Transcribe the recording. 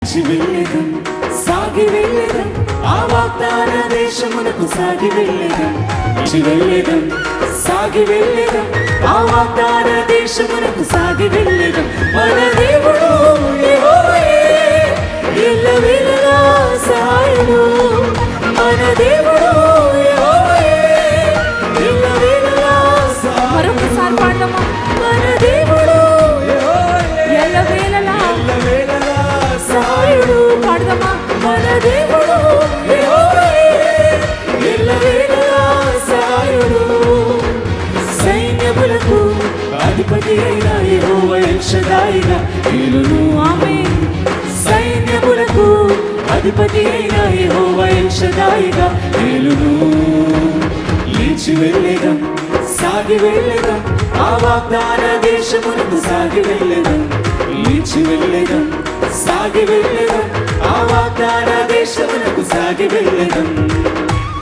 లేచి వెళ్ళెదం, సాగి వెళ్ళెదం, ఆ వాగ్దాన దేశమునకు సాగి వెళ్ళెదం. లేచి వెళ్ళెదం, సాగి వెళ్ళెదం, ఆ వాగ్దాన దేశమునకు సాగి వెళ్ళెదం. మన దేవుడు యెహోవాయే, ఎల్లవేళలా సహాయము. మన దేవుడు యెహోవాయే, ఎల్లవేళలా సహాయము. మరొకసారి పాడదామా? మన దేవుడు ఎల్లవేళలా సహాయుడు. పాడదామా? మన దేవుడు యెహోవాయే, ఎల్లవేళలా సహాయుడు. సైన్యములకు అధిపతి అయిన యెహోవా ఎల్ షదాయిగా ఏలును. ఆమేన్. సైన్యములకు అధిపతి అయిన యెహోవా ఎల్ షదాయిగా ఏలును. లేచి వెళ్ళెదం, సాగి వెళ్ళెదం, ఆ వాగ్దాన దేశమునకు సాగి వెళ్ళెదం. లేచి వెళ్ళెదం, సాగి వెళ్ళెదం, ఆ వాగ్దాన దేశమునకు సాగి వెళ్ళెదం.